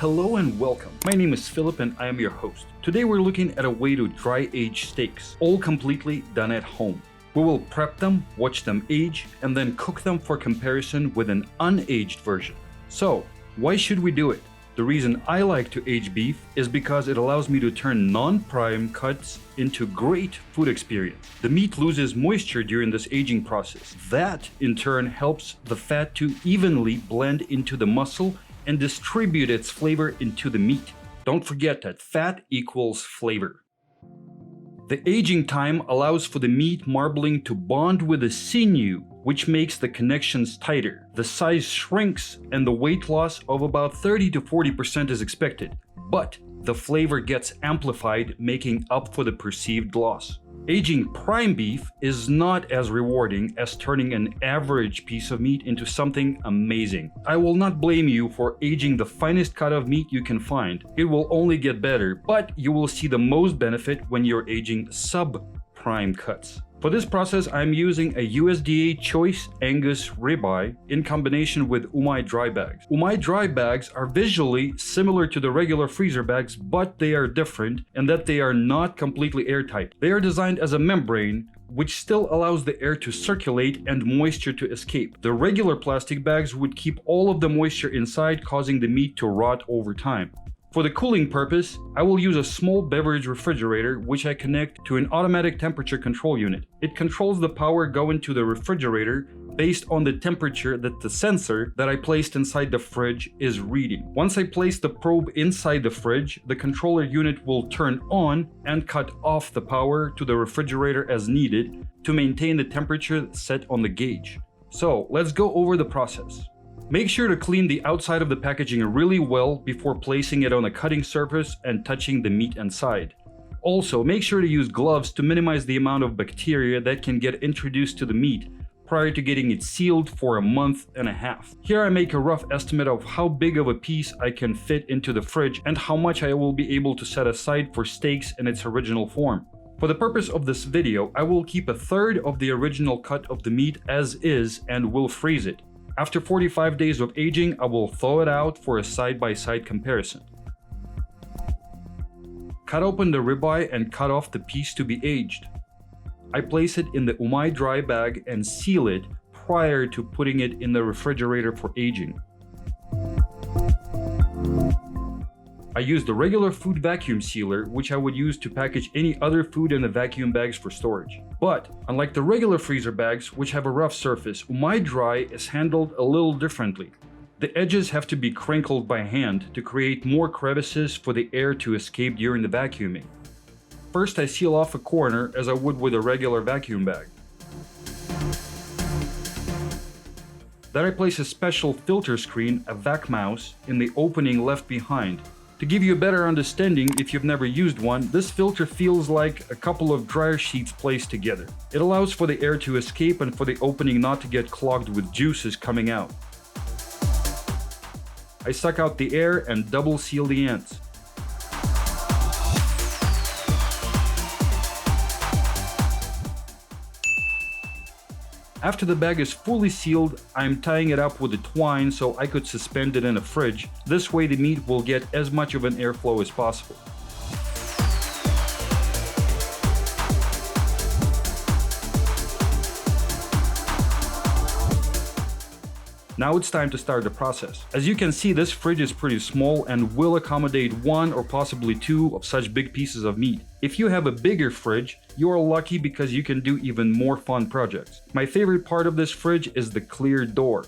Hello and welcome. My name is Philip and I am your host. Today we're looking at a way to dry age steaks, all completely done at home. We will prep them, watch them age, and then cook them for comparison with an unaged version. So, why should we do it? The reason I like to age beef is because it allows me to turn non-prime cuts into great food experience. The meat loses moisture during this aging process. That, in turn, helps the fat to evenly blend into the muscle and distribute its flavor into the meat. Don't forget that fat equals flavor. The aging time allows for the meat marbling to bond with the sinew, which makes the connections tighter. The size shrinks and the weight loss of about 30 to 40% is expected, but the flavor gets amplified, making up for the perceived loss. Aging prime beef is not as rewarding as turning an average piece of meat into something amazing. I will not blame you for aging the finest cut of meat you can find. It will only get better, but you will see the most benefit when you're aging sub-prime cuts. For this process, I'm using a USDA Choice Angus Ribeye in combination with Umai Dry Bags. Umai Dry Bags are visually similar to the regular freezer bags, but they are different in that they are not completely airtight. They are designed as a membrane, which still allows the air to circulate and moisture to escape. The regular plastic bags would keep all of the moisture inside, causing the meat to rot over time. For the cooling purpose, I will use a small beverage refrigerator which I connect to an automatic temperature control unit. It controls the power going to the refrigerator based on the temperature that the sensor that I placed inside the fridge is reading. Once I place the probe inside the fridge, the controller unit will turn on and cut off the power to the refrigerator as needed to maintain the temperature set on the gauge. So let's go over the process. Make sure to clean the outside of the packaging really well before placing it on a cutting surface and touching the meat inside. Also, make sure to use gloves to minimize the amount of bacteria that can get introduced to the meat prior to getting it sealed for a month and a half. Here I make a rough estimate of how big of a piece I can fit into the fridge and how much I will be able to set aside for steaks in its original form. For the purpose of this video, I will keep a third of the original cut of the meat as is and will freeze it. After 45 days of aging, I will thaw it out for a side-by-side comparison. Cut open the ribeye and cut off the piece to be aged. I place it in the Umai Dry Bag and seal it prior to putting it in the refrigerator for aging. I use the regular food vacuum sealer, which I would use to package any other food in the vacuum bags for storage. But, unlike the regular freezer bags, which have a rough surface, Umai Dry is handled a little differently. The edges have to be crinkled by hand to create more crevices for the air to escape during the vacuuming. First, I seal off a corner as I would with a regular vacuum bag. Then I place a special filter screen, a vac mouse, in the opening left behind. To give you a better understanding, if you've never used one, this filter feels like a couple of dryer sheets placed together. It allows for the air to escape and for the opening not to get clogged with juices coming out. I suck out the air and double seal the ends. After the bag is fully sealed, I'm tying it up with a twine so I could suspend it in a fridge. This way the meat will get as much of an airflow as possible. Now it's time to start the process. As you can see, this fridge is pretty small and will accommodate one or possibly two of such big pieces of meat. If you have a bigger fridge, you are lucky because you can do even more fun projects. My favorite part of this fridge is the clear door.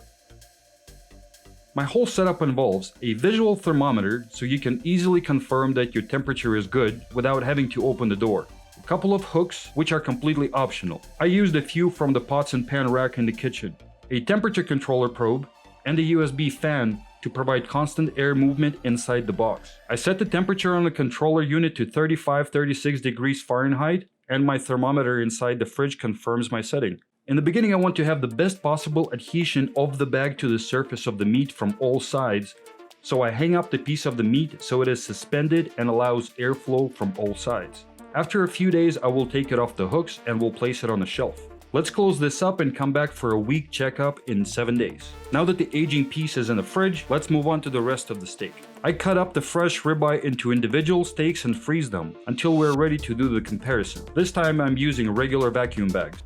My whole setup involves a visual thermometer so you can easily confirm that your temperature is good without having to open the door. A couple of hooks, which are completely optional. I used a few from the pots and pan rack in the kitchen. A temperature controller probe, and a USB fan to provide constant air movement inside the box. I set the temperature on the controller unit to 35-36 degrees Fahrenheit, and my thermometer inside the fridge confirms my setting. In the beginning, I want to have the best possible adhesion of the bag to the surface of the meat from all sides, so I hang up the piece of the meat so it is suspended and allows airflow from all sides. After a few days, I will take it off the hooks and will place it on the shelf. Let's close this up and come back for a week checkup in 7 days. Now that the aging piece is in the fridge, let's move on to the rest of the steak. I cut up the fresh ribeye into individual steaks and freeze them until we're ready to do the comparison. This time I'm using regular vacuum bags.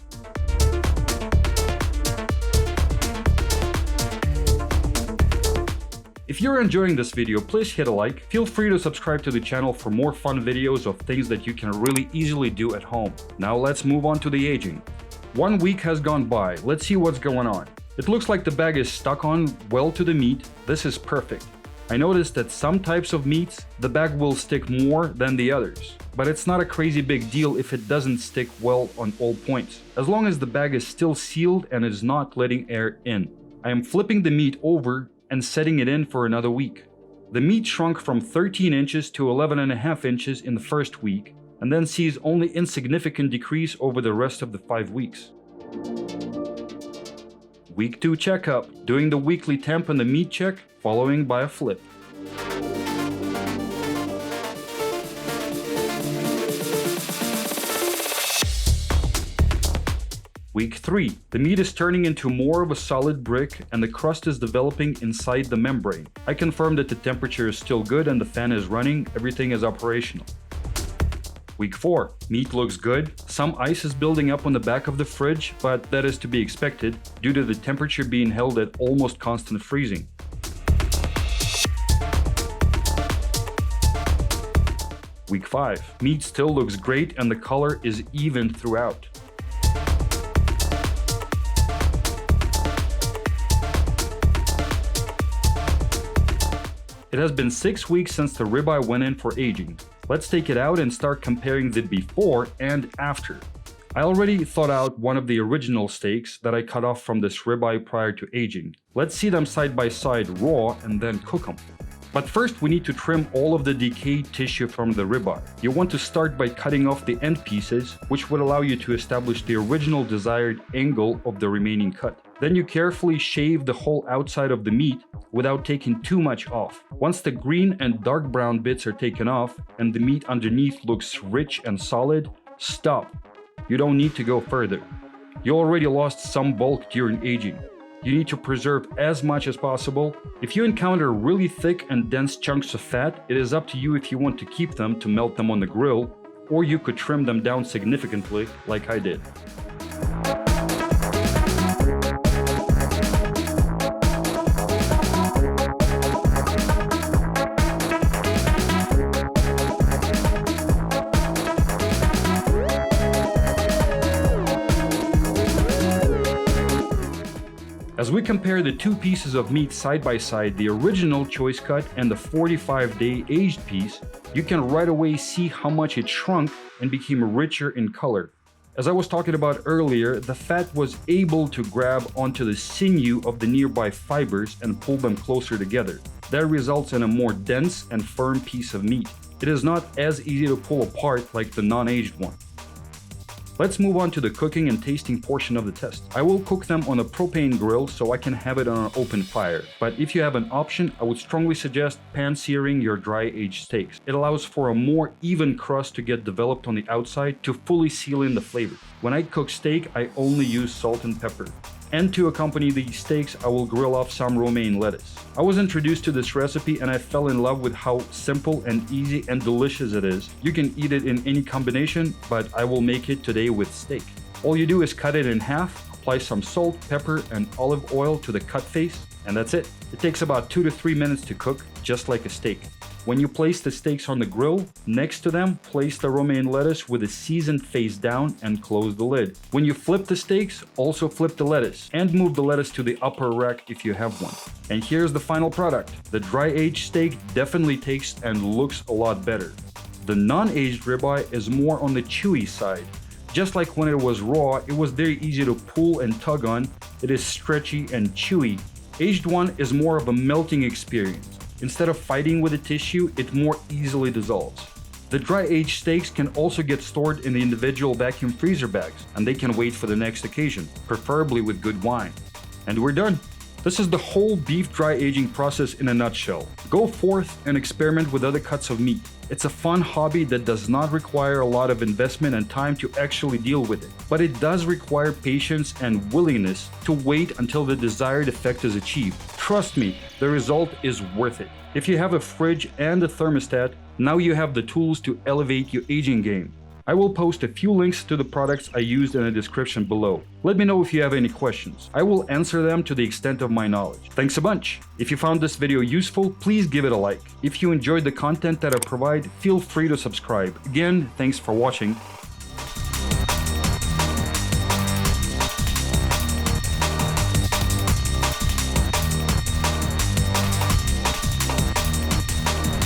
If you're enjoying this video, please hit a like. Feel free to subscribe to the channel for more fun videos of things that you can really easily do at home. Now let's move on to the aging. 1 week has gone by. Let's see what's going on. It looks like the bag is stuck on well to the meat. This is perfect. I noticed that some types of meats, the bag will stick more than the others. But it's not a crazy big deal if it doesn't stick well on all points, as long as the bag is still sealed and is not letting air in. I am flipping the meat over and setting it in for another week. The meat shrunk from 13 inches to 11.5 inches in the first week, and then sees only insignificant decrease over the rest of the 5 weeks. Week 2 checkup, doing the weekly temp and the meat check, following by a flip. Week 3. The meat is turning into more of a solid brick and the crust is developing inside the membrane. I confirm that the temperature is still good and the fan is running, everything is operational. Week 4. Meat looks good. Some ice is building up on the back of the fridge, but that is to be expected due to the temperature being held at almost constant freezing. Week 5. Meat still looks great and the color is even throughout. It has been 6 weeks since the ribeye went in for aging. Let's take it out and start comparing the before and after. I already thought out one of the original steaks that I cut off from this ribeye prior to aging. Let's see them side by side raw and then cook them. But first we need to trim all of the decayed tissue from the ribeye. You want to start by cutting off the end pieces, which would allow you to establish the original desired angle of the remaining cut. Then you carefully shave the whole outside of the meat without taking too much off. Once the green and dark brown bits are taken off and the meat underneath looks rich and solid, stop. You don't need to go further. You already lost some bulk during aging. You need to preserve as much as possible. If you encounter really thick and dense chunks of fat, it is up to you if you want to keep them to melt them on the grill, or you could trim them down significantly like I did. As we compare the two pieces of meat side by side, the original choice cut and the 45-day aged piece, you can right away see how much it shrunk and became richer in color. As I was talking about earlier, the fat was able to grab onto the sinew of the nearby fibers and pull them closer together. That results in a more dense and firm piece of meat. It is not as easy to pull apart like the non-aged one. Let's move on to the cooking and tasting portion of the test. I will cook them on a propane grill so I can have it on an open fire. But if you have an option, I would strongly suggest pan-searing your dry-aged steaks. It allows for a more even crust to get developed on the outside to fully seal in the flavor. When I cook steak, I only use salt and pepper. And to accompany these steaks, I will grill off some romaine lettuce. I was introduced to this recipe and I fell in love with how simple and easy and delicious it is. You can eat it in any combination, but I will make it today with steak. All you do is cut it in half, apply some salt, pepper, and olive oil to the cut face, and that's it. It takes about 2 to 3 minutes to cook, just like a steak. When you place the steaks on the grill, next to them, place the romaine lettuce with the seasoned face down and close the lid. When you flip the steaks, also flip the lettuce and move the lettuce to the upper rack if you have one. And here's the final product. The dry-aged steak definitely tastes and looks a lot better. The non-aged ribeye is more on the chewy side. Just like when it was raw, it was very easy to pull and tug on. It is stretchy and chewy. Aged one is more of a melting experience. Instead of fighting with the tissue, it more easily dissolves. The dry-aged steaks can also get stored in the individual vacuum freezer bags, and they can wait for the next occasion, preferably with good wine. And we're done. This is the whole beef dry aging process in a nutshell. Go forth and experiment with other cuts of meat. It's a fun hobby that does not require a lot of investment and time to actually deal with it, but it does require patience and willingness to wait until the desired effect is achieved. Trust me, the result is worth it. If you have a fridge and a thermostat, now you have the tools to elevate your aging game. I will post a few links to the products I used in the description below. Let me know if you have any questions. I will answer them to the extent of my knowledge. Thanks a bunch! If you found this video useful, please give it a like. If you enjoyed the content that I provide, feel free to subscribe. Again, thanks for watching.